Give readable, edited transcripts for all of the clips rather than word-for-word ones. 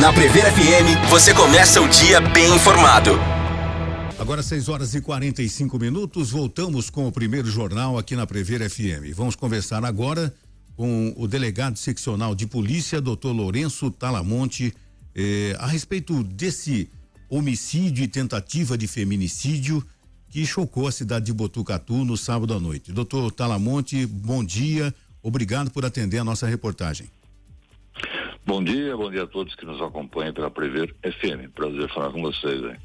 Na Prever FM, você começa o dia bem informado. Agora 6h45, voltamos com o primeiro jornal aqui na Prever FM. Vamos conversar agora com o delegado seccional de polícia, Dr. Lourenço Talamonte, a respeito desse homicídio e tentativa de feminicídio que chocou a cidade de Botucatu no sábado à noite. Dr. Talamonte, bom dia, obrigado por atender a nossa reportagem. Bom dia a todos que nos acompanham pela Prever FM. Prazer falar com vocês, hein?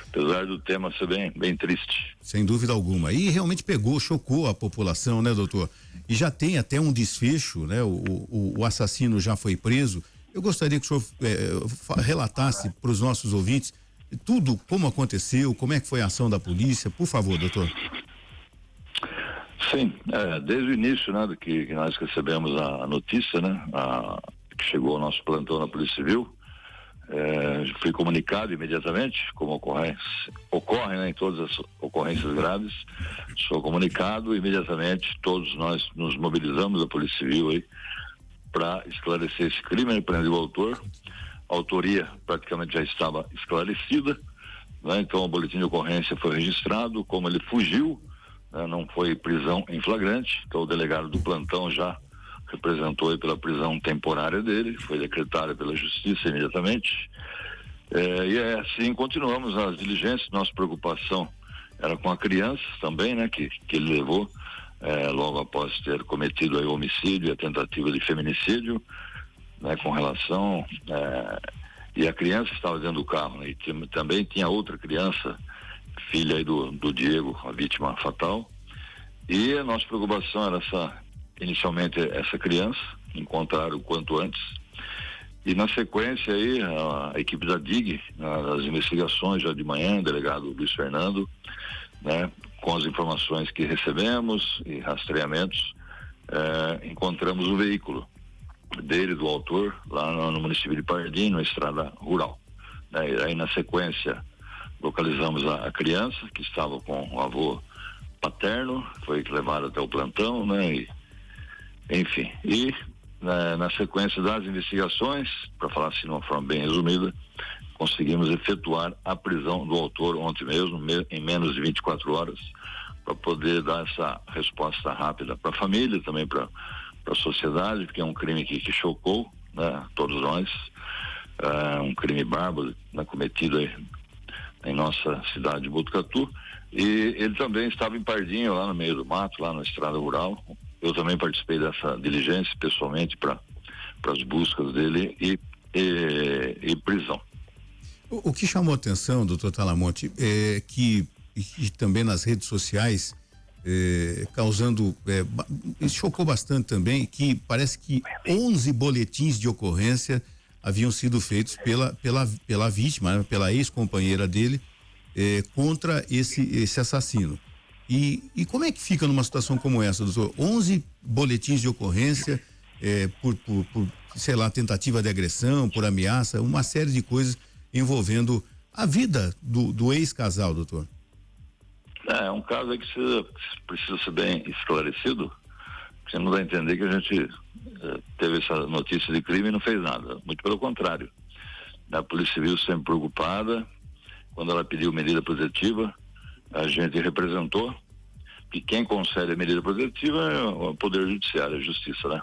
Apesar do tema ser bem triste. Sem dúvida alguma. E realmente chocou a população, né, doutor? E já tem até um desfecho, né? O assassino já foi preso. Eu gostaria que o senhor relatasse para os nossos ouvintes tudo, como aconteceu, como é que foi a ação da polícia, por favor, doutor. Sim, desde o início, né, do que nós recebemos a notícia, né, que chegou ao nosso plantão na Polícia Civil, fui comunicado imediatamente, como ocorre, né, em todas as ocorrências graves, sou comunicado imediatamente, todos nós nos mobilizamos da Polícia Civil aí para esclarecer esse crime, prender o autor. A autoria praticamente já estava esclarecida, né, então o boletim de ocorrência foi registrado, como ele fugiu, né, não foi prisão em flagrante, então o delegado do plantão já representou aí pela prisão temporária dele, foi decretada pela justiça imediatamente, e assim continuamos as diligências. Nossa preocupação era com a criança também, né, que ele levou logo após ter cometido aí o homicídio e a tentativa de feminicídio, né, com relação, e a criança estava dentro do carro, né, e também tinha outra criança, filha aí do Diego, a vítima fatal, e a nossa preocupação era inicialmente essa criança, encontrar o quanto antes, e na sequência aí a equipe da DIG, nas investigações já de manhã, o delegado Luiz Fernando, né, com as informações que recebemos e rastreamentos, encontramos o veículo do autor, lá no município de Pardim, na estrada rural, né, e aí na sequência localizamos a criança que estava com o avô paterno, foi levado até o plantão, né, enfim, e na sequência das investigações, para falar assim de uma forma bem resumida, conseguimos efetuar a prisão do autor ontem mesmo, em menos de 24 horas, para poder dar essa resposta rápida para a família, também para a sociedade, porque é um crime que chocou, né, todos nós, um crime bárbaro, né, cometido aí em nossa cidade de Botucatu, e ele também estava em Pardinho, lá no meio do mato, lá na estrada rural. Eu também participei dessa diligência pessoalmente para as buscas dele e prisão. O que chamou a atenção, doutor Talamonte, é que e também nas redes sociais, causando, chocou bastante também, que parece que 11 boletins de ocorrência haviam sido feitos pela vítima, né, pela ex-companheira dele, contra esse assassino. E como é que fica numa situação como essa, doutor? 11 boletins de ocorrência por, sei lá, tentativa de agressão, por ameaça, uma série de coisas envolvendo a vida do ex-casal, doutor. É um caso aí que precisa ser bem esclarecido, porque não dá a entender que a gente teve essa notícia de crime e não fez nada. Muito pelo contrário. A Polícia Civil sempre preocupada, quando ela pediu medida protetiva, a gente representou que quem concede a medida protetiva é o Poder Judiciário, a Justiça, né?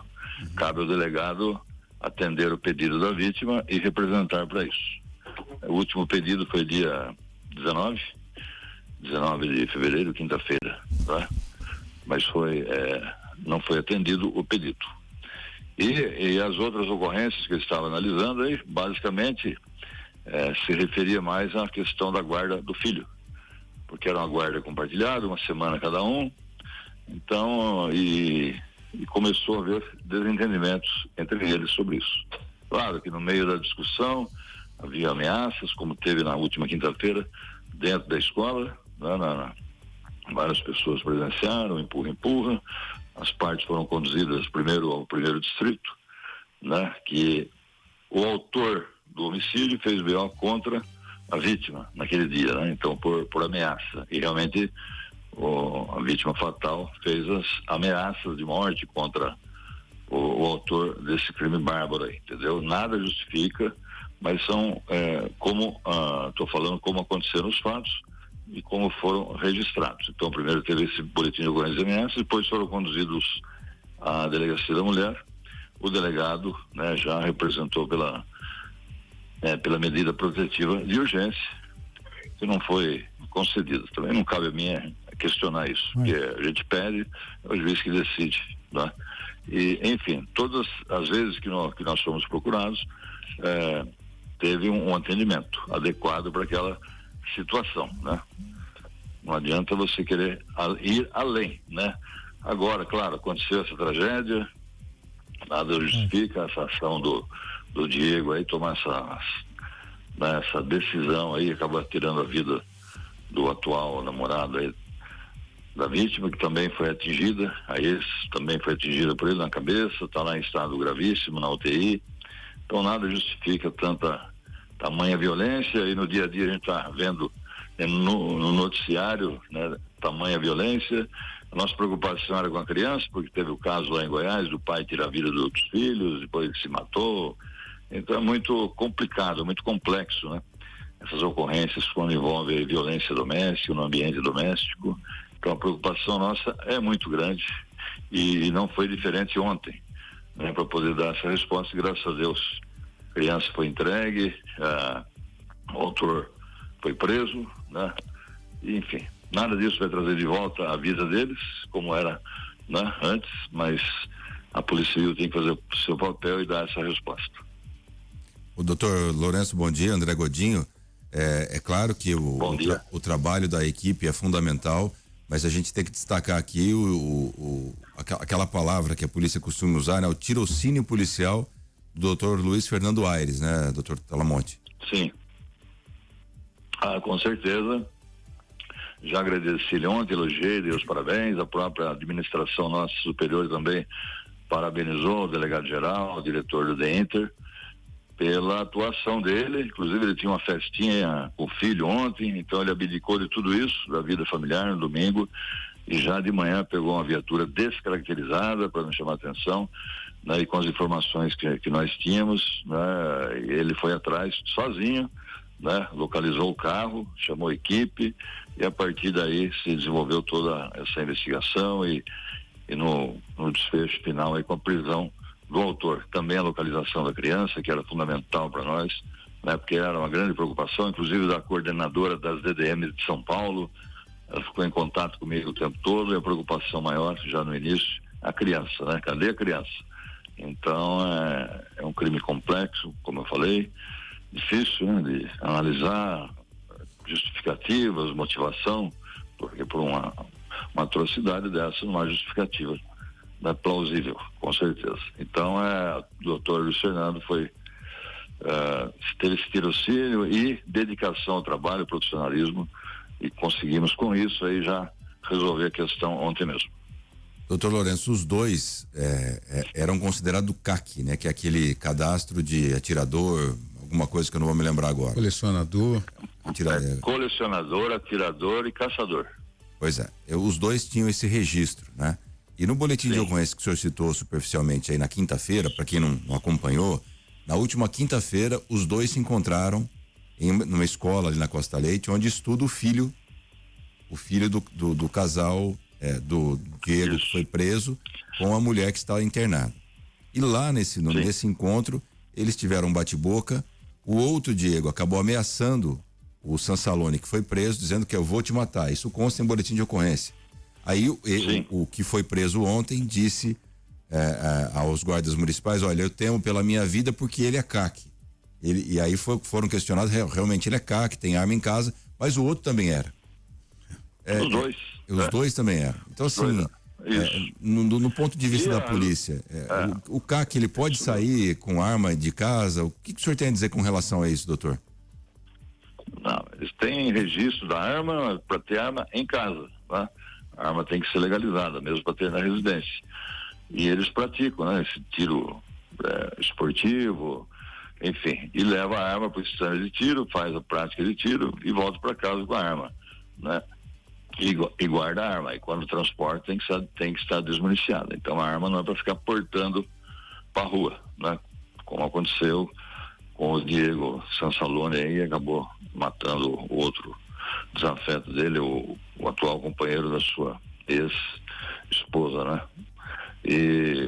Cabe ao delegado atender o pedido da vítima e representar para isso. O último pedido foi dia 19 de fevereiro, quinta-feira, tá? Mas não foi atendido o pedido. E as outras ocorrências que eu estava analisando aí, basicamente, se referia mais à questão da guarda do filho, porque era uma guarda compartilhada, uma semana cada um, então, e começou a haver desentendimentos entre eles sobre isso. Claro que no meio da discussão havia ameaças, como teve na última quinta-feira, dentro da escola, né, várias pessoas presenciaram, empurra, as partes foram conduzidas primeiro ao primeiro distrito, né, que o autor do homicídio fez BO contra a vítima naquele dia, né? Então por ameaça, e realmente a vítima fatal fez as ameaças de morte contra o autor desse crime bárbaro aí, entendeu? Nada justifica mas são estou falando como aconteceram os fatos e como foram registrados. Então, primeiro teve esse boletim de ocorrência MS, depois foram conduzidos à Delegacia da Mulher. O delegado, né, já representou pela medida protetiva de urgência, que não foi concedida. Também não cabe a mim questionar isso, porque a gente pede, é o juiz que decide, né? E, enfim, todas as vezes que nós fomos procurados, teve um atendimento adequado para aquela situação, né? Não adianta você querer ir além, né? Agora, claro, aconteceu essa tragédia, nada justifica essa ação do Diego aí tomar essa decisão aí, acabar tirando a vida do atual namorado aí da vítima, que também foi atingida, a ex também foi atingida por ele na cabeça, está lá em estado gravíssimo na UTI. Então nada justifica tamanha violência, e no dia a dia a gente está vendo no noticiário, né, tamanha violência. A nossa preocupação era com a criança, porque teve o caso lá em Goiás do pai tirar a vida dos outros filhos, depois ele se matou. Então é muito complicado, muito complexo, né? Essas ocorrências quando envolvem violência doméstica, no ambiente doméstico. Então a preocupação nossa é muito grande e não foi diferente ontem, né, para poder dar essa resposta. Graças a Deus a criança foi entregue, o autor foi preso, né? E, enfim, nada disso vai trazer de volta a vida deles como era, né, antes, mas a Polícia Civil tem que fazer o seu papel e dar essa resposta. O doutor Lourenço, bom dia. André Godinho. É claro que o trabalho da equipe é fundamental, mas a gente tem que destacar aqui aquela palavra que a polícia costuma usar, né? O tirocínio policial do doutor Luiz Fernando Aires, né, doutor Talamonte? Sim. Com certeza. Já agradeci ontem, elogiei, dei os parabéns, a própria administração nossa superior também parabenizou o delegado-geral, o diretor do DENTER, pela atuação dele. Inclusive ele tinha uma festinha com o filho ontem, então ele abdicou de tudo isso, da vida familiar no domingo, e já de manhã pegou uma viatura descaracterizada para não chamar atenção, né, e com as informações que nós tínhamos, né, ele foi atrás sozinho, né, localizou o carro, chamou a equipe, e a partir daí se desenvolveu toda essa investigação e no desfecho final aí com a prisão do autor. Também a localização da criança, que era fundamental para nós, né, porque era uma grande preocupação, inclusive da coordenadora das DDM de São Paulo. Ela ficou em contato comigo o tempo todo, e a preocupação maior, já no início, a criança, né? Cadê a criança? Então, é um crime complexo, como eu falei, difícil, né, de analisar justificativas, motivação, porque por uma atrocidade dessa não há justificativa, não é plausível, com certeza. Então, o doutor Luiz Fernando teve esse tirocínio e dedicação ao trabalho, profissionalismo, e conseguimos com isso aí já resolver a questão ontem mesmo. Doutor Lourenço, os dois eram considerados CAC, né? Que é aquele cadastro de atirador, alguma coisa que eu não vou me lembrar agora. Colecionador. Colecionador, atirador e caçador. Pois é, os dois tinham esse registro, né? E no boletim de ocorrência que o senhor citou superficialmente aí na quinta-feira, para quem não acompanhou, na última quinta-feira os dois se encontraram numa escola ali na Costa Leite, onde estuda o filho do casal do Diego, que foi preso, com a mulher que estava internada. E lá nesse encontro eles tiveram um bate-boca. O outro Diego acabou ameaçando o Sansalone, que foi preso, dizendo que eu vou te matar. Isso consta em boletim de ocorrência. Aí o que foi preso ontem disse aos guardas municipais: olha, eu temo pela minha vida porque ele é CAC. E aí foram questionados, realmente ele é CAC, tem arma em casa, mas o outro também era. Os dois. Os dois também eram. Então, assim, no ponto de vista da polícia, o CAC, ele pode sair com arma de casa? O que o senhor tem a dizer com relação a isso, doutor? Não, eles têm registro da arma para ter arma em casa, tá? A arma tem que ser legalizada, mesmo para ter na residência. E eles praticam, né, esse tiro esportivo, enfim, e leva a arma para o stand de tiro, faz a prática de tiro e volta para casa com a arma, né? E guarda a arma. E quando transporta tem que estar desmuniciada. Então a arma não é para ficar portando para rua, né? Como aconteceu com o Diego Sansalone aí e acabou matando o outro desafeto dele, o atual companheiro da sua ex-esposa, né?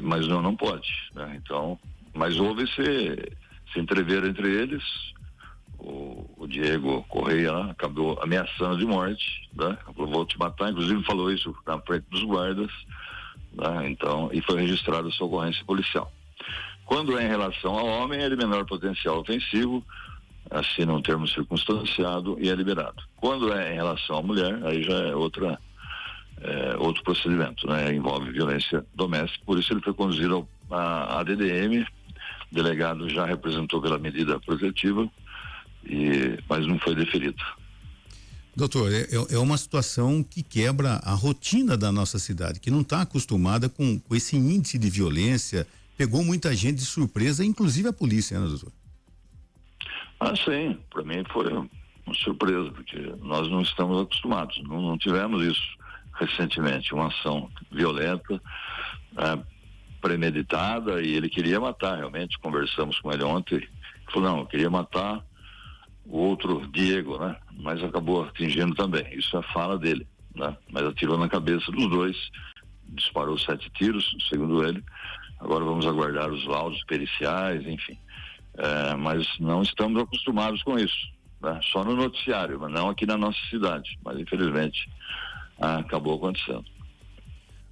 Mas não pode, né? Então, mas houve se entrever entre eles. O Diego Correia lá acabou ameaçando de morte, né? Falou, vou te matar, inclusive falou isso na frente dos guardas, né? Então, e foi registrada essa ocorrência policial. Quando é em relação ao homem, é de menor potencial ofensivo, assina um termo circunstanciado e é liberado. Quando é em relação à mulher, aí já é outro procedimento, né? Envolve violência doméstica, por isso ele foi conduzido à DDM, o delegado já representou pela medida protetiva, mas não foi deferido. Doutor, é uma situação que quebra a rotina da nossa cidade, que não está acostumada com esse índice de violência, pegou muita gente de surpresa, inclusive a polícia, né, doutor? Sim, para mim foi uma surpresa, porque nós não estamos acostumados, não tivemos isso recentemente, uma ação violenta, premeditada, e ele queria matar, realmente, conversamos com ele ontem, ele falou, não, eu queria matar o outro Diego, né? Mas acabou atingindo também, isso é a fala dele, né? Mas atirou na cabeça dos dois, disparou 7 tiros, segundo ele. Agora vamos aguardar os laudos periciais, enfim. Mas não estamos acostumados com isso, né? Só no noticiário, mas não aqui na nossa cidade, mas infelizmente acabou acontecendo.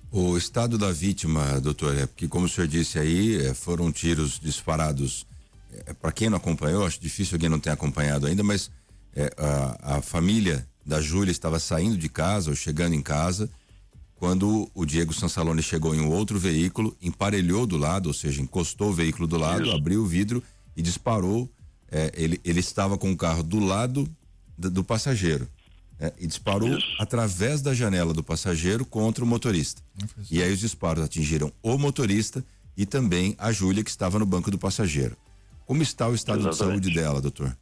O estado da vítima, doutor, porque como o senhor disse aí, foram tiros disparados. Para quem não acompanhou, acho difícil alguém não ter acompanhado ainda, mas a família da Júlia estava saindo de casa ou chegando em casa quando o Diego Sansalone chegou em um outro veículo, emparelhou do lado, ou seja, encostou o veículo do lado, isso, abriu o vidro e disparou. Ele estava com o carro do lado do passageiro, e disparou isso através da janela do passageiro contra o motorista. E aí os disparos atingiram o motorista e também a Júlia, que estava no banco do passageiro. Como está o estado de saúde dela, doutor?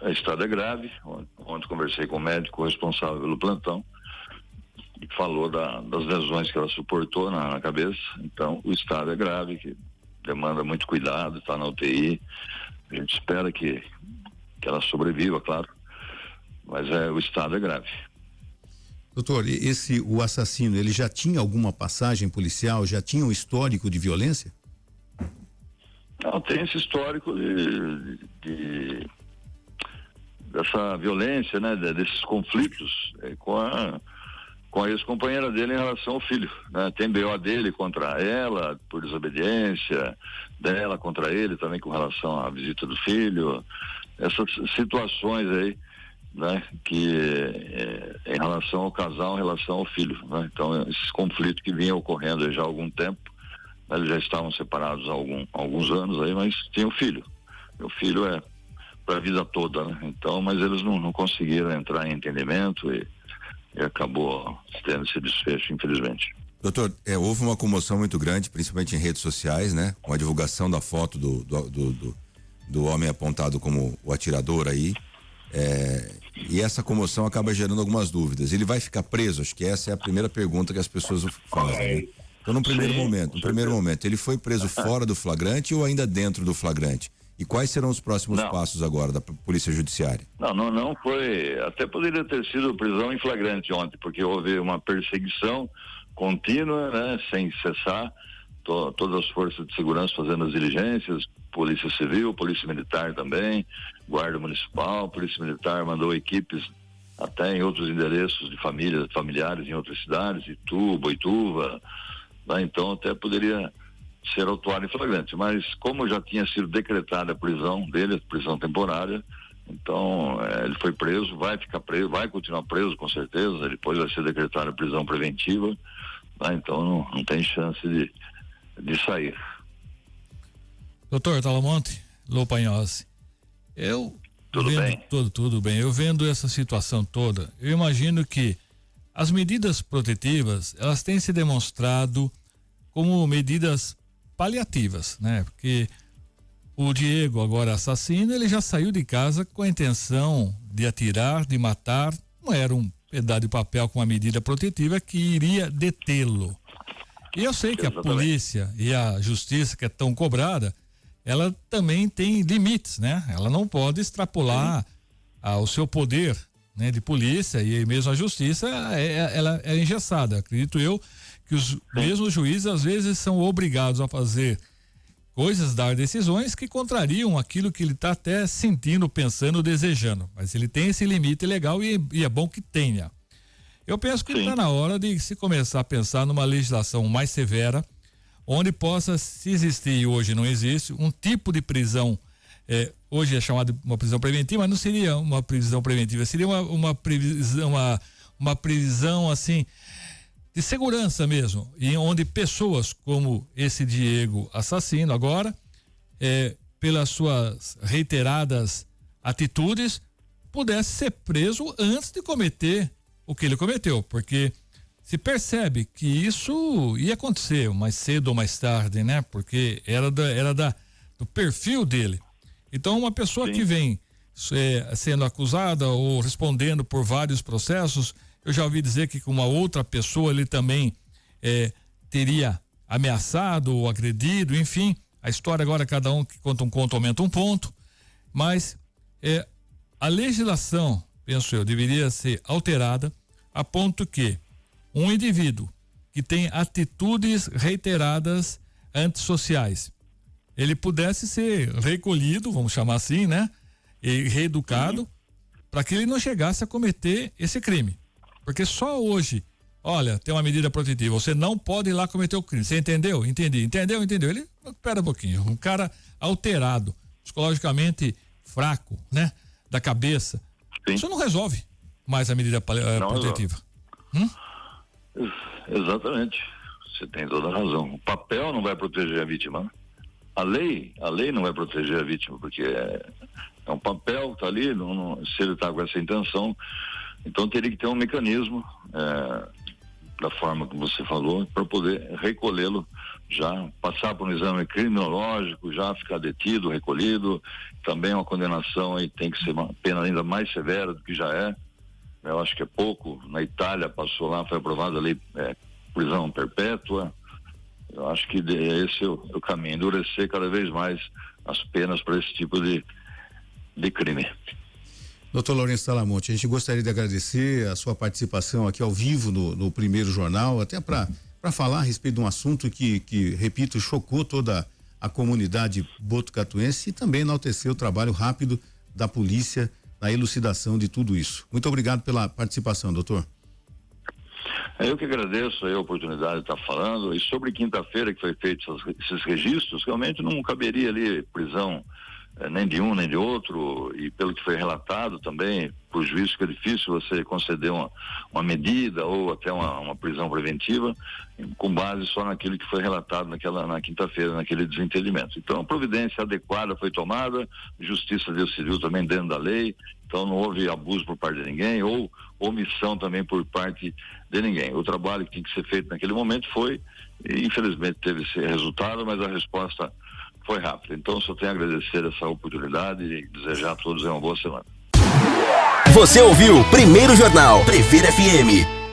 O estado é grave. Ontem conversei com o médico responsável pelo plantão e falou das lesões que ela suportou na cabeça. Então, o estado é grave, que demanda muito cuidado, está na UTI. A gente espera que ela sobreviva, claro, mas o estado é grave. Doutor, o assassino, ele já tinha alguma passagem policial, já tinha um histórico de violência? Não, tem esse histórico dessa violência, né? Desses conflitos com a ex-companheira dele em relação ao filho, né? Tem BO dele contra ela por desobediência, dela contra ele também com relação à visita do filho, essas situações aí, né? Que em relação ao casal, em relação ao filho, né? Então esses conflitos que vinham ocorrendo já há algum tempo, eles já estavam separados há alguns anos aí, mas tinha o filho. Meu filho é para a vida toda, né? Então, mas eles não conseguiram entrar em entendimento e acabou tendo esse desfecho, infelizmente. Doutor, houve uma comoção muito grande, principalmente em redes sociais, né? Com a divulgação da foto do homem apontado como o atirador aí. E essa comoção acaba gerando algumas dúvidas. Ele vai ficar preso? Acho que essa é a primeira pergunta que as pessoas fazem, né? Então, no primeiro momento, ele foi preso fora do flagrante ou ainda dentro do flagrante? E quais serão os próximos passos agora da Polícia Judiciária? Não foi, até poderia ter sido prisão em flagrante ontem, porque houve uma perseguição contínua, né, sem cessar, todas as forças de segurança fazendo as diligências, Polícia Civil, Polícia Militar também, Guarda Municipal, Polícia Militar mandou equipes até em outros endereços de familiares em outras cidades, Boituva, né? Então até poderia ser autuado em flagrante, mas como já tinha sido decretada a prisão dele, a prisão temporária, então ele foi preso, vai ficar preso, vai continuar preso com certeza, depois vai ser decretada a prisão preventiva, né? Então não tem chance de sair. Doutor Talamonte, Lopanhose, tudo bem, eu vendo essa situação toda, eu imagino que as medidas protetivas, elas têm se demonstrado como medidas paliativas, né? Porque o Diego, agora assassino, ele já saiu de casa com a intenção de atirar, de matar, não era um pedaço de papel com uma medida protetiva que iria detê-lo. E eu sei que a polícia e a justiça, que é tão cobrada, ela também tem limites, né? Ela não pode extrapolar o seu poder, né, de polícia, e mesmo a justiça ela é engessada. Acredito eu que os mesmos juízes às vezes são obrigados a fazer coisas, dar decisões que contrariam aquilo que ele está até sentindo, pensando, desejando. Mas ele tem esse limite legal e é bom que tenha. Eu penso que está na hora de se começar a pensar numa legislação mais severa, onde possa, se existir e hoje não existe, um tipo de prisão, hoje é chamado de uma prisão preventiva, mas não seria uma prisão preventiva, seria uma prisão assim, de segurança mesmo, e onde pessoas como esse Diego assassino agora, pelas suas reiteradas atitudes, pudesse ser preso antes de cometer o que ele cometeu, porque se percebe que isso ia acontecer mais cedo ou mais tarde, né? Porque era do perfil dele. Então, uma pessoa que vem sendo acusada ou respondendo por vários processos, eu já ouvi dizer que com uma outra pessoa ele também teria ameaçado ou agredido, enfim, a história agora cada um que conta um conto aumenta um ponto, mas a legislação, penso eu, deveria ser alterada a ponto que um indivíduo que tem atitudes reiteradas antissociais, ele pudesse ser recolhido, vamos chamar assim, né? E reeducado, para que ele não chegasse a cometer esse crime. Porque só hoje, olha, tem uma medida protetiva, você não pode ir lá cometer o crime. Você entendeu? Entendi. Entendeu? Ele, espera um pouquinho, um cara alterado, psicologicamente fraco, né? Da cabeça. Isso não resolve mais a medida protetiva. Exatamente. Você tem toda a razão. O papel não vai proteger a vítima. A lei não vai proteger a vítima, porque é um papel que tá ali, se ele está com essa intenção, então teria que ter um mecanismo, da forma que você falou, para poder recolhê-lo, já passar por um exame criminológico, já ficar detido, recolhido, também uma condenação aí tem que ser uma pena ainda mais severa do que já é. Eu acho que é pouco. Na Itália passou lá, foi aprovada a lei prisão perpétua. Eu acho que esse é o caminho, endurecer cada vez mais as penas para esse tipo de crime. Doutor Lourenço Talamonte, a gente gostaria de agradecer a sua participação aqui ao vivo no primeiro jornal, até para falar a respeito de um assunto que, repito, chocou toda a comunidade botucatuense e também enalteceu o trabalho rápido da polícia na elucidação de tudo isso. Muito obrigado pela participação, doutor. Eu que agradeço a oportunidade de estar falando, e sobre quinta-feira que foi feito esses registros, realmente não caberia ali prisão nem de um nem de outro, e pelo que foi relatado também, por juízo que é difícil você conceder uma medida ou até uma prisão preventiva com base só naquilo que foi relatado na quinta-feira, naquele desentendimento. Então a providência adequada foi tomada, justiça deu civil também dentro da lei, então não houve abuso por parte de ninguém ou omissão também por parte de ninguém. O trabalho que tinha que ser feito naquele momento foi, e infelizmente teve esse resultado, mas a resposta foi rápida. Então só tenho a agradecer essa oportunidade e desejar a todos uma boa semana. Você ouviu Primeiro Jornal Previr FM.